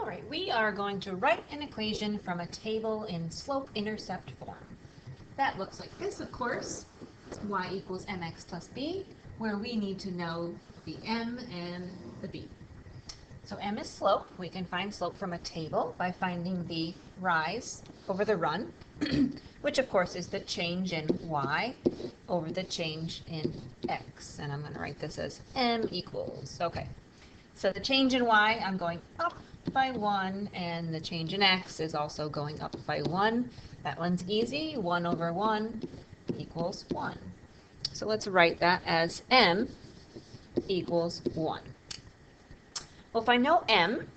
right, we are going to write an equation from a table in slope-intercept form. That looks like this, of course. It's y equals mx plus b, where we need to know the m and the b. So m is slope. We can find slope from a table by finding the rise over the run, which of course is the change in y over the change in x. And I'm going to write this as m equals. Okay, so the change in y, I'm going up by 1, and the change in x is also going up by 1. That one's easy. 1 over 1 equals 1. So let's write that as m equals 1. Well, if I know m,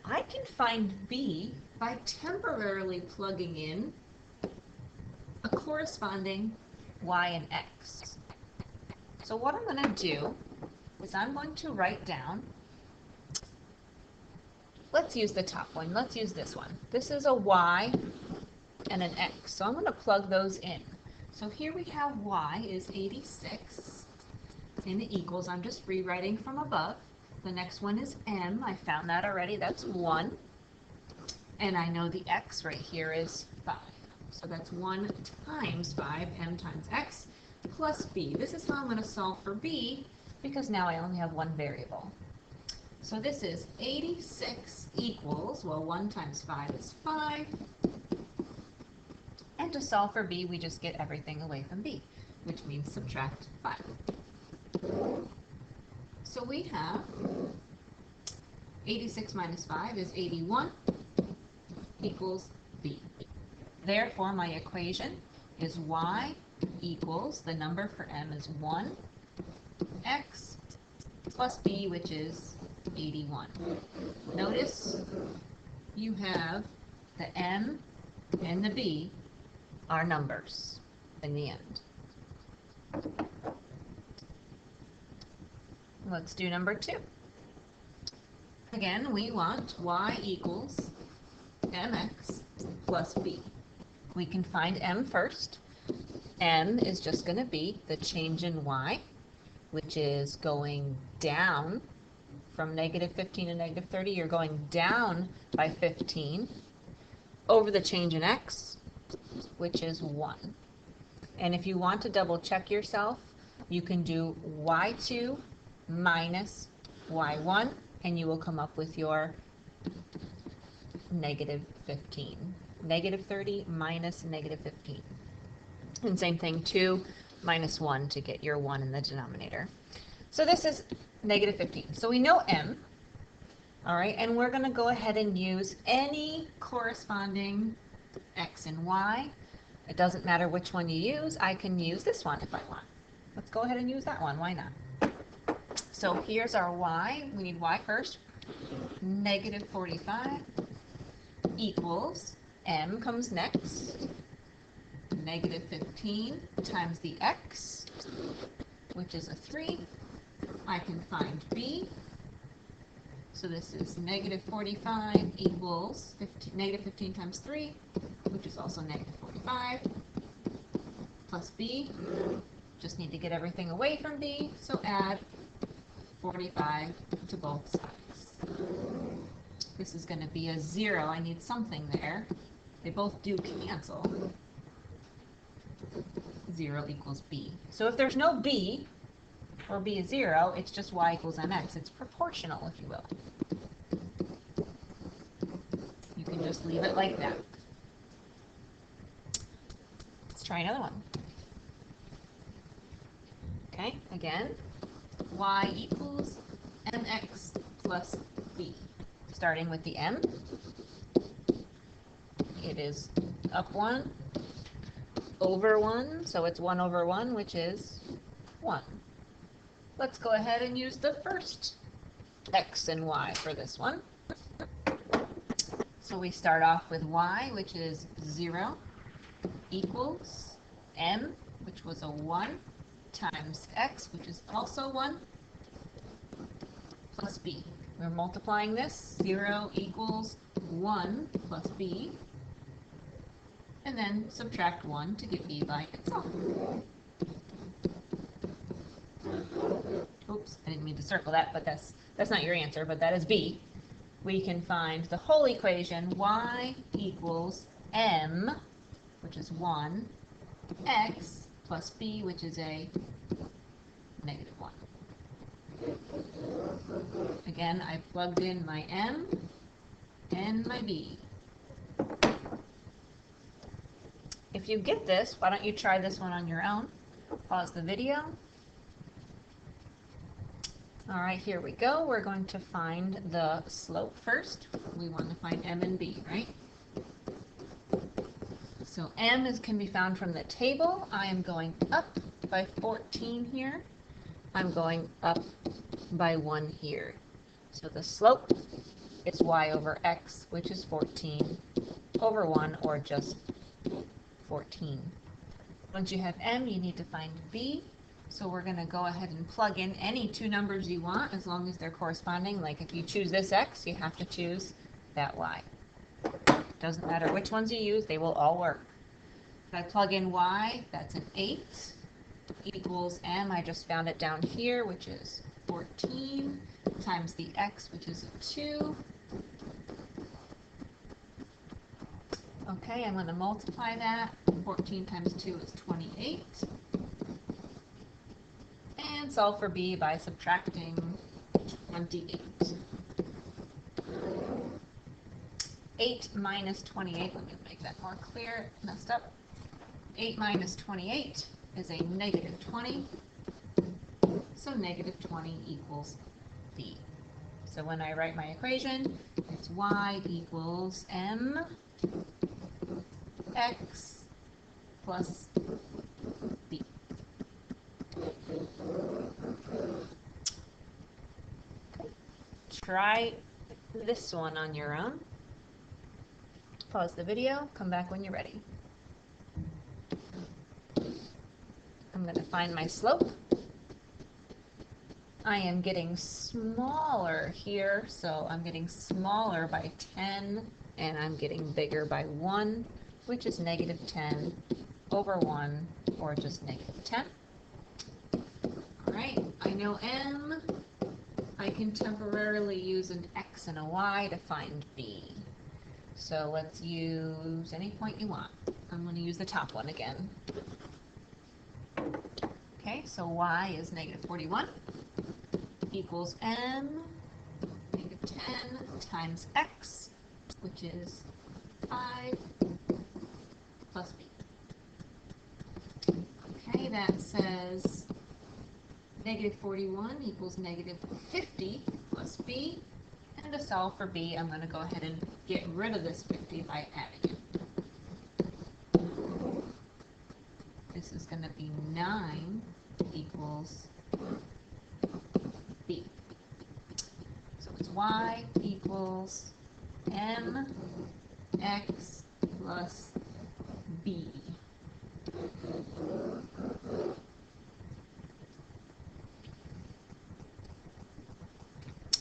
I can find b by temporarily plugging in a corresponding y and x. So what I'm going to do is I'm going to write down, let's use the top one, let's use this one. This is a y and an x, so I'm going to plug those in. So here we have y is 86 in the equals, I'm just rewriting from above. The next one is m, I found that already, that's 1. And I know the x right here is 5. So that's 1 times 5, m times x, plus b. This is how I'm going to solve for b, because now I only have one variable. So this is 86 equals, well, 1 times 5 is 5. And to solve for b, we just get everything away from b, which means subtract 5. So we have 86 minus 5 is 81 equals b. Therefore, my equation is y equals, the number for m is 1, x plus b, which is 81. Notice you have the m and the b are numbers in the end. Let's do number 2. Again, we want y equals mx plus b. We can find m first. M is just going to be the change in y, which is going down from negative 15 to negative 30. You're going down by 15 over the change in x, which is 1. And if you want to double check yourself, you can do y2 minus y1, and you will come up with your negative 15. Negative 30 minus negative 15. And same thing, 2 minus 1 to get your 1 in the denominator. So this is negative 15. So we know m, all right, and we're going to go ahead and use any corresponding x and y. It doesn't matter which one you use. I can use this one if I want. Let's go ahead and use that one. Why not? So here's our y. We need y first. Negative 45 equals, m comes next, negative 15 times the x, which is a 3. I can find b. So this is negative 45 equals negative 15 times 3, which is also negative 45, plus b. Just need to get everything away from b, so add 45 to both sides. This is going to be a 0. I need something there. They both do cancel. 0 equals b. So if there's no b, or b is 0, it's just y equals mx. It's proportional, if you will. You can just leave it like that. Let's try another one. Okay, again, y equals mx plus b. Starting with the m, it is up 1, over 1, so it's 1 over 1, which is 1. Let's go ahead and use the first x and y for this one. So we start off with y, which is 0, equals m, which was a 1, times x, which is also 1, plus b. We're multiplying this. 0 equals 1 plus b. And then subtract 1 to get b by itself. Oops, I didn't mean to circle that, but that's not your answer, but that is b. we can find the whole equation, y equals m, which is 1, x plus b, which is a negative 1. Again, I plugged in my m and my b. If you get this, why don't you try this one on your own? Pause the video. All right, here we go. We're going to find the slope first. We want to find m and b, right? So m can be found from the table. I am going up by 14 here. I'm going up by 1 here. So the slope is y over x, which is 14 over 1, or just 14. Once you have m, you need to find b. So we're going to go ahead and plug in any two numbers you want, as long as they're corresponding. Like if you choose this x, you have to choose that y. Doesn't matter which ones you use, they will all work. If I plug in y, that's an 8, equals m, I just found it down here, which is 14, times the x, which is a 2. Okay, I'm going to multiply that. 14 times 2 is 28. And solve for b by subtracting 28. 8 minus 28, let me make that more clear, messed up. 8 minus 28 is a negative 20. So negative 20 equals b. So when I write my equation, it's y equals m x plus b. Okay. Try this one on your own. Pause the video, come back when you're ready. I'm going to find my slope. I am getting smaller here, so I'm getting smaller by 10, and I'm getting bigger by 1, which is negative 10 over 1, or just negative 10. All right, I know m. I can temporarily use an x and a y to find b. So let's use any point you want. I'm going to use the top one again. Okay, so y is negative 41 equals m, negative 10 times x, which is 5 plus b. Okay, that says negative 41 equals negative 50 plus b. And to solve for b, I'm going to go ahead and get rid of this 50 by adding it. This is going to be 9 equals b. So it's y equals m x plus b.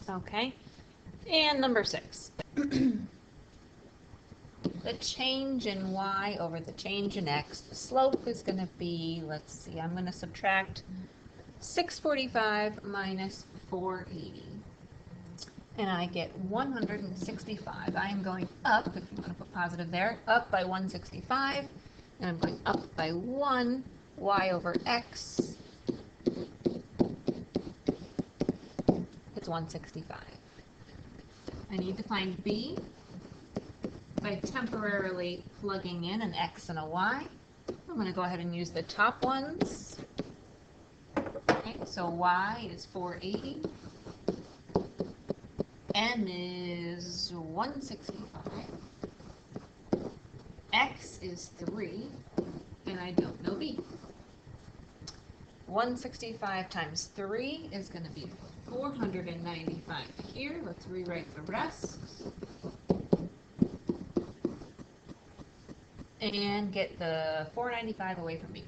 Okay, and number 6. The change in y over the change in x, the slope is going to be, let's see, I'm going to subtract 645 minus 480. And I get 165. I am going up, if you want to put positive there, up by 165. And I'm going up by 1, y over x. It's 165. I need to find b by temporarily plugging in an x and a y. I'm going to go ahead and use the top ones. Okay, so y is 480. M is 165. X is 3. And I don't know b. 165 times 3 is going to be 495 here. Let's rewrite the rest. And get the 495 away from me.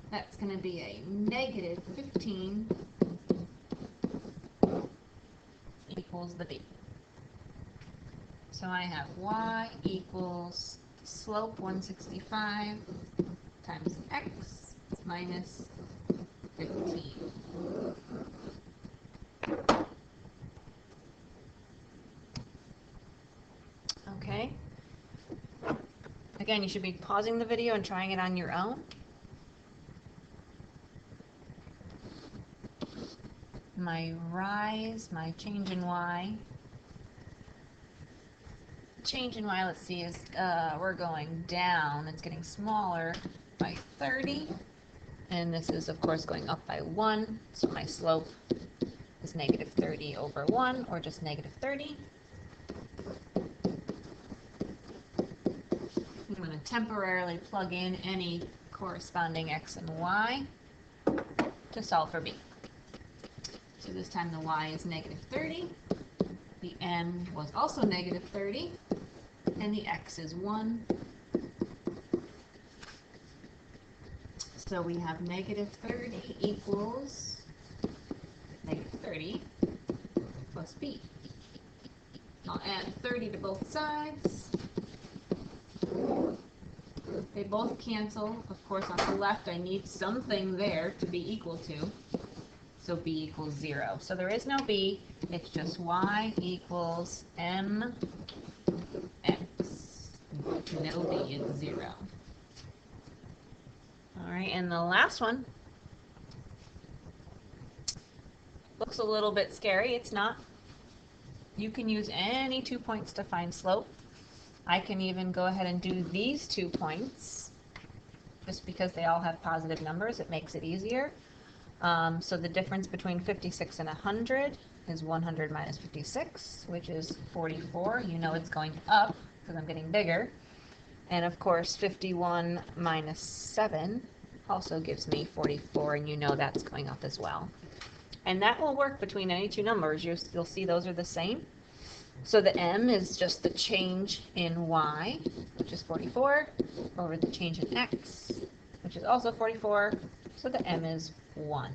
That's going to be a negative 15 equals the b. So I have y equals slope 165 times x minus 15. Okay. Again, you should be pausing the video and trying it on your own. My rise, my change in y. Change in y, let's see, is we're going down. It's getting smaller by 30. And this is, of course, going up by 1. So my slope is negative 30 over 1, or just negative 30. I'm going to temporarily plug in any corresponding x and y to solve for b. So this time the y is negative 30, the m was also negative 30, and the x is 1. So we have negative 30 equals negative 30 plus b. I'll add 30 to both sides. They both cancel. Of course, on the left, I need something there to be equal to. So b equals 0. So there is no b. It's just y equals mx. No b is 0. All right, and the last one looks a little bit scary. It's not. You can use any 2 points to find slope. I can even go ahead and do these 2 points. Just because they all have positive numbers, it makes it easier. So the difference between 56 and 100 is 100 minus 56, which is 44. You know it's going up because I'm getting bigger. And of course, 51 minus 7 also gives me 44, and you know that's going up as well. And that will work between any 2 numbers. You'll see those are the same. So the m is just the change in y, which is 44, over the change in x, which is also 44. So the m is 1.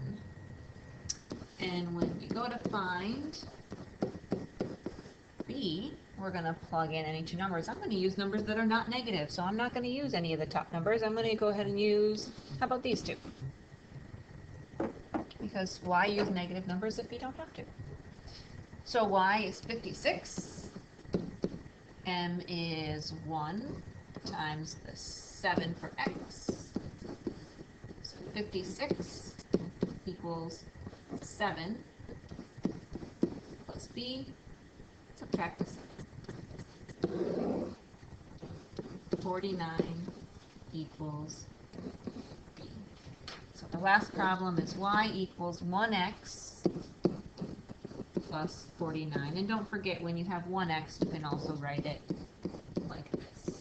And when we go to find b, we're going to plug in any 2 numbers. I'm going to use numbers that are not negative, so I'm not going to use any of the top numbers. I'm going to go ahead and use, how about these 2? Because why use negative numbers if you don't have to? So y is 56, m is 1 times the 7 for x. So 56 equals 7 plus b, subtract the 7. 49 equals b. So the last problem is y equals 1x plus 49. And don't forget, when you have 1x, you can also write it like this.